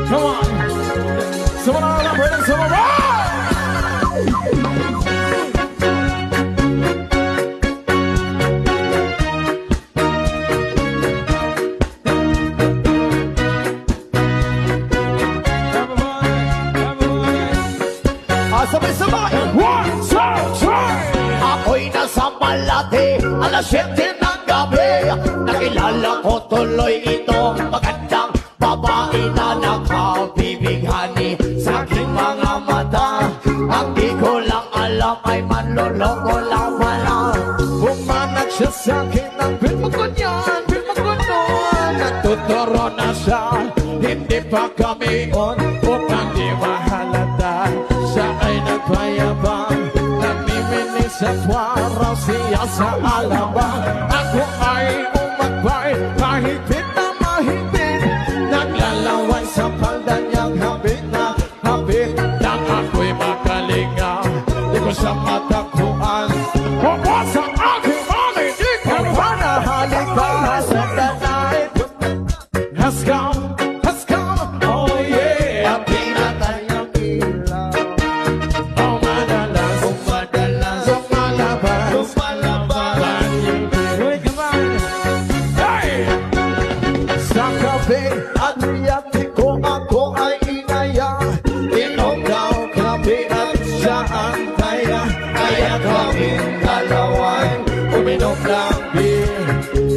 Come on. Someone out of rhythm, someone Sabay-sabay. 1, 2, 3. Ako'y nasa Malate, alas 7 ng gabi. Nakilala ko tuloy itong magandang babae na nakabibighani sa aking mga mata. Ang di ko lang alam ay manloloko lang pala. Bumanag siya sa akin ng film ko niyan, film ko noon. Natuturo na siya, hindi pa kami on. Upang di mahalata, siya ay nagpayabang. Namimilis sa twaraw siya sa alabang. Ako ay umagbay, mahigpit na mahigpit. Naglalaway sa palda niyang habit na habit. Nang ako'y makalingaw, di ko siya matakbuhan. Huwag sa aking mali, di ko pa nahalika. So the night has come, oh yeah. Ang pinatay ang ilaw, Oh madalas, madalas lumalabas. lumalabas. Uy, come on. Hey! Sa kape at riyate ko ako ay inaya. Inom daw kape at siya ang kaya. Kaya kaming dalaway Uminom ng beer.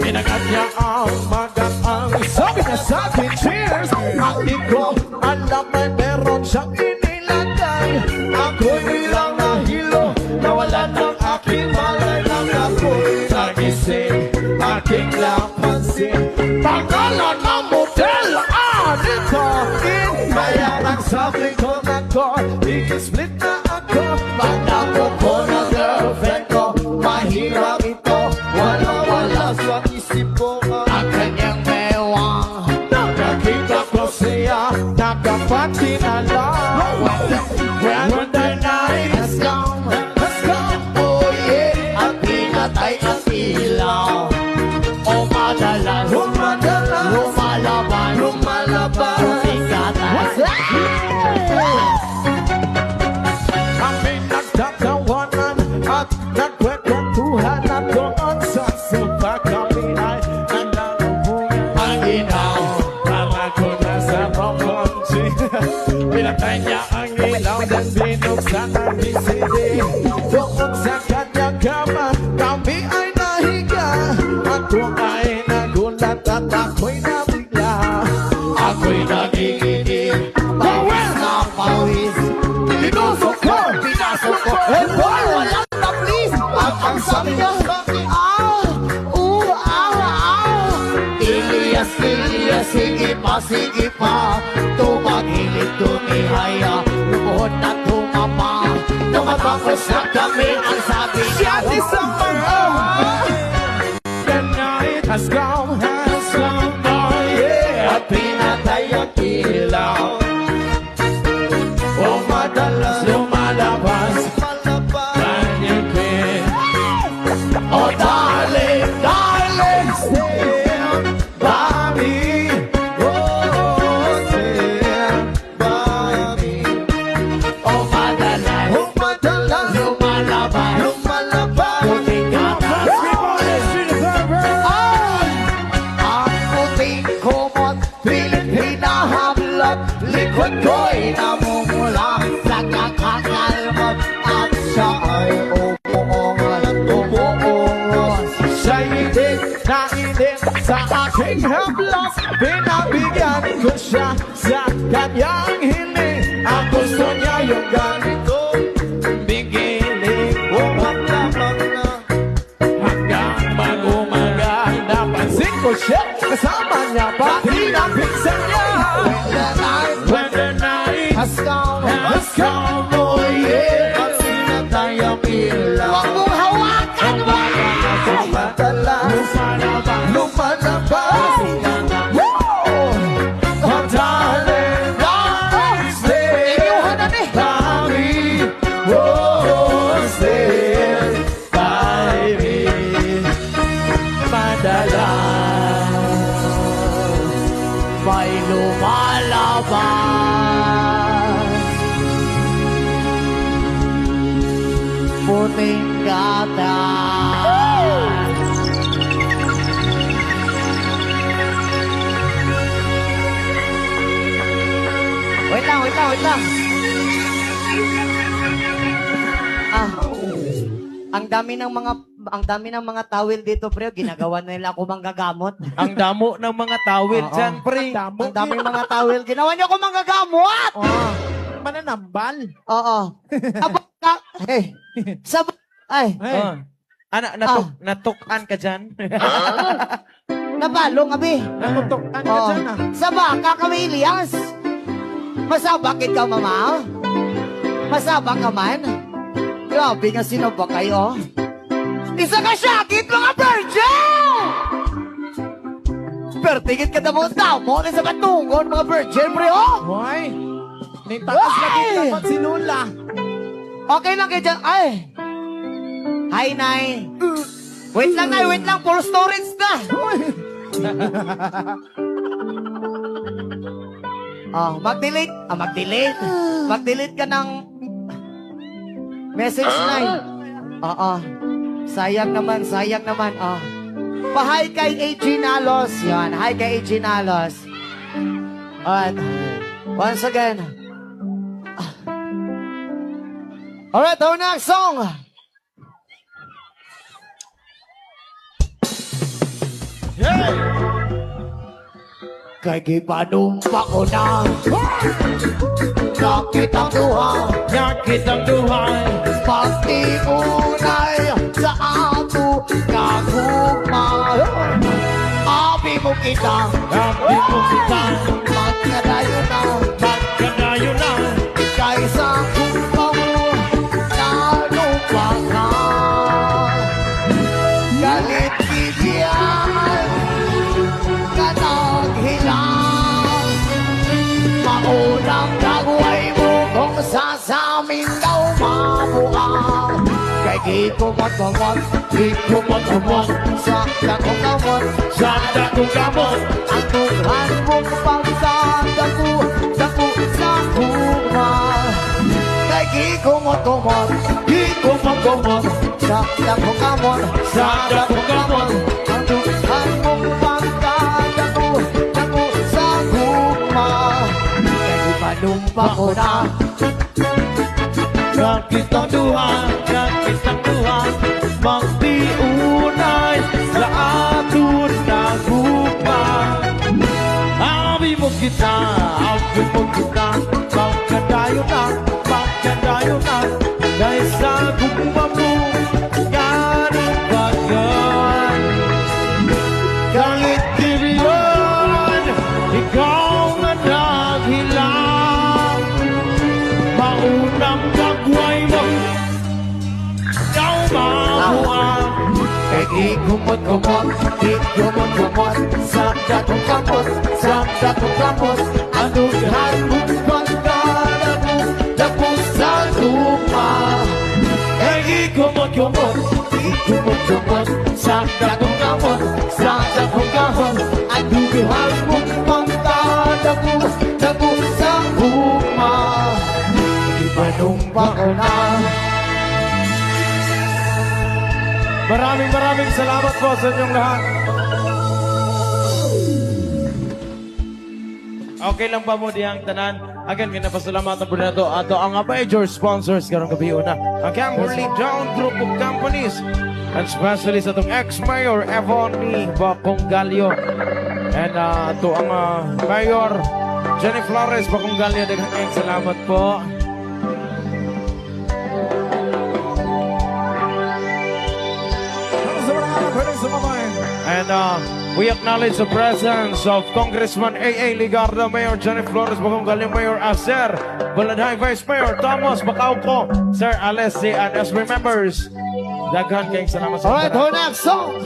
Minagat niya ang magat ang sabi niya sa akin, cheers! Ang di ko alam ay meron siyang inilagay. Ako'y bilang nahilo, nawala ng aking malay lang ako'y nagising. Aking lapansin, pangalan ng model, Anita In. Kaya nagsabi ko na ko, i-split na ako. Pagdako ko na girlfriend ko, mahirap ito. Wala sa isip ko ang kanyang mewang. Nakakita ko siya, nakapati na lang. When the night Has come, oh yeah. Ang pinatay ang ilaw. O madalas, lumalabas, Tingatan. kami nagtatawanan at nagkwentuhan at doon sa sofa kami ay naglalubungan. Ang inaw, Para ko nasa papunti. Pinatay niya ang ilaw dan binuksan ang DCD. Doon sa kanyang kama, kami ay nahiga. Ako ay nagulat at ako'y nabigla. ako'y nagiginig. Pawis na pawis. Pinusok ko! Pinasok ko. Walang taplis. At ang sabi niya, Ilias, sige pa. Tumagilid, tumihaya. Lumuhod na tumama. Tumatapos na kami. Ang sabi niya, The night has come, oh yeah. at pinatay ang ilaw. O madalas lumalabas, kanyang pin. Oh darling, Stand by me, oh stand by me. oh madalas, lumalabas, puting gatas. Ang puting kumot, pilit hinahamlot, likod ko'y namumula sa kakakalmot. At siya ay umuungos. Sa init na init sa aking hablak, pinabigyan ko siya sa kanyang hiling. Ang gusto niya yung ganito, bigiling. Umaglabang na hanggang mag-umaga. Napansin ko siya, kasama niya pati ng pinsan niya. When the night Has come, oh yeah. at pinatay ang ilaw. Huwag mong hawakan mo! Lumalabas. Oh, darling, stay Inyuhan na ni! by me. Oh, stay by me. Madalas. lumalabas. Puting gatas. Wait lang. Ang dami ng mga towel dito, pre. Ginagawa na nila ako manggagamot. Ang damo ng mga tawid Oo. dyan, pre. Ang dami ng mga towel. Ginawa niyo ako manggagamot! Mananambal. Oo. Abaka. Hey. Ay. Oh. Natukan ka dyan? Nabalong, abi. Natutukan ka Oo. dyan, ah. Sa baka kami, Elias. Masabakit ka, mama? Masabak ka man? Grabe nga sinabak kayo. Isa ka syakit, mga virgin! Pertingit ka na mo damo sa batungon, mga virgin, pre, oh! Hoy! Nintakas lagi dapat sinula. Okay lang kayo dyan. Ay! Hi, Nay. Wait lang, Nay. Wait lang. For storage na. Mag-delete. Mag-delete. Mag-delete ka ng message, Nay. Sayang naman. Pa-hi kay AG Nalos. Yan. Hi kay AG Nalos. Alright. Once again. Alright, our next song. Hey! Kay gipanumpa ko na. Sakit ang duha. Yakit ang duhay. Pagtiunay sa ato kagugma. Abi mo kita. Yakit mo kita. Magkadayo na. Magkadayo na. Kaysa kung mo nalupa ka. Galit bigyan kanaghilang. Maunang dagway mo kung sasamin daw mabuang. Kay gikumot-kumot sa dakong kamot. Sa dakong kamot. Ang tuhan mong pagkadaku sa kuma. Kay gikumot-kumot sa dakong kamot. Ang tuhan mong pagkadaku sa kuma. Kay gipanumpa ko na. Yakit ang duhay. Magtiunay sa aton na gugma. Abi mo kita. Magkadayo na. Dahil sa gugma mo, ganong bagay. Galit dibiyon, ikaw nga naghilang. Maunang dagway mo, ikaw mabuang. Kay gikumot-kumot sa dakong kamot. Ang tuhan mong pagkadaku sa kuma. Kay gikumot-kumot sa dakong kamot. Ang tuhan mong pagkadaku sa kuma. Ipanumpa ko na. Maraming salamat po sa inyong lahat. Okay lang ba mo diyang tanan? Again, kinapasalamatan po na ito. Ato ang major sponsors karong gabi una. Ang Camberley Down Group of Companies. And especially sa itong ex-mayor, Evony Baconggalio. And ito ang mayor, Jenny Flores Baconggalio. Daghang salamat po. And we acknowledge the presence of Congressman A.A. Ligardo, Mayor Jenny Flores Baconggalio, Mayor Acer Baladhay, Vice Mayor Thomas Bacauco, Sir Alessi, and SB members. Daghan kayong salamat sa Alright, our next song.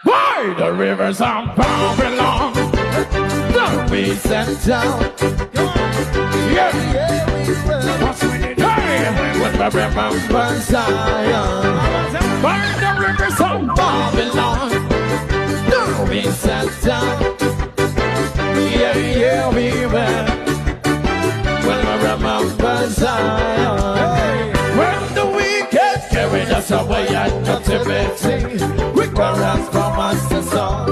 By the rivers of Babylon, don't be sent down. Yeah, we will. What's with it? Hey, with I remember Zion. By the rivers of Babylon, we sat down. Yeah, yeah, we were. When I remember Zion. When the wicked carried us away at captivity, we quarreled from us the song.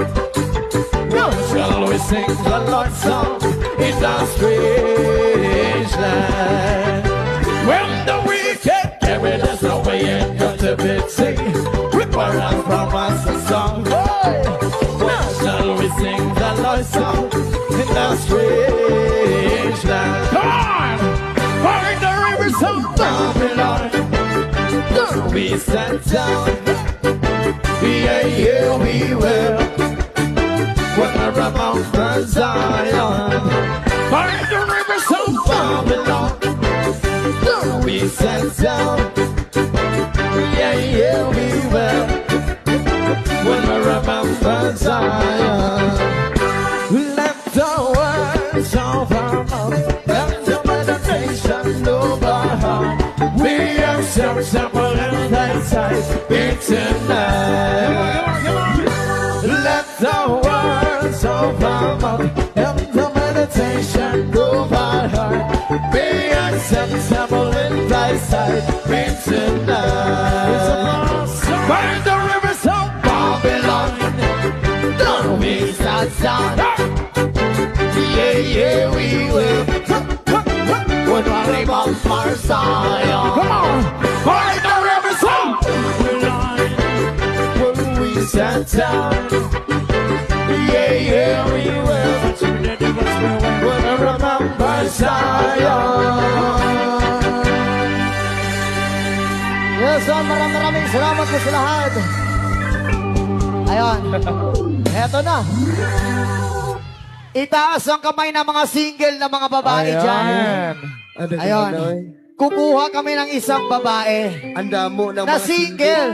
Now shall we sing the Lord's song in the strange land. When the wicked carried us away in captivity, we quarreled from us the song. Now shall we sing the Lord's song in the strange land. Come on! By the rivers of Babylon, we sat down. Yeah, yeah, we will. When I remember Zion. By the rivers of Babylon, we sat down. Yeah, yeah, we will. When I remember Zion. Let the words of our mouth, let the meditation of our heart be acceptable in thy sight. It's tonight. Let the words of our mouth and the meditation of our heart be acceptable in thy sight. It's tonight. By the rivers of Babylon, don't be sad, sad. Yeah, yeah, we will. When I remember Zion. Come on! By the rivers of Babylon, when we sat down. Yeah, yeah, we will. When I remember Zion. Yes, son, maraming salamat po sa lahat. Ayun. Eto na. Itaas ang kamay ng mga single na mga babae dyan. Ayun. Kumuha kami ng isang babae Ang damo ng na single.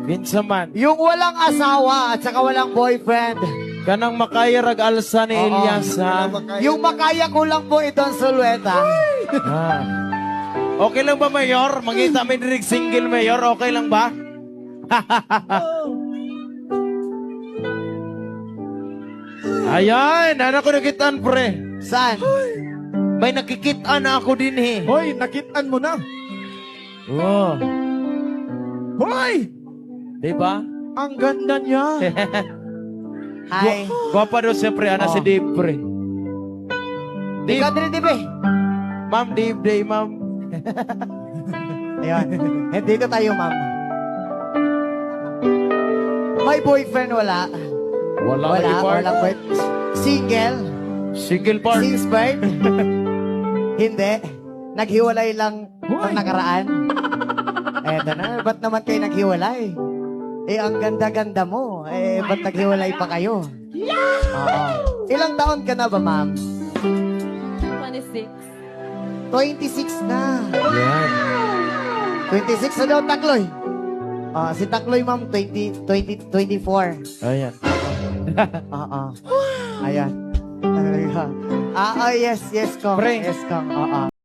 Binsaman, Yung walang asawa at saka walang boyfriend. kanang makaya rag-alsa ni Oo. Elias, ha? Yung makaya ko lang po itong sulweta. Ah. Okay lang ba, Mayor? Mangita may dirig single, Mayor. Okay lang ba? Ayan, ano ko nakitaan, pre? Saan? May nakikitaan na ako din, eh. Hoy, nakitaan mo na. Oh. Hoy! Diba? Ang ganda niya. Hi. Gwapa daw siyempre, ana si Dave, pre. Di ka din, Dibe. Ma'am, Dave, Dave, ma'am. Ayun. Dito tayo, ma'am. May boyfriend, wala. Wala, Walang boyfriend. Single. Single part. Since birth. Hindi. Naghiwalay lang nung nakaraan. Eto na, ba't naman kayo naghiwalay? Eh, ang ganda-ganda mo. Eh, ba't naghiwalay pa kayo? Oo. Ilang taon ka na ba, ma'am? 26. 26 na. Yan. 26 na daw, Takloy. Si Takloy, ma'am, 24. Ayan. Oo. Ayan. Yes, Kong. Pre. Yes, Kong. Oo.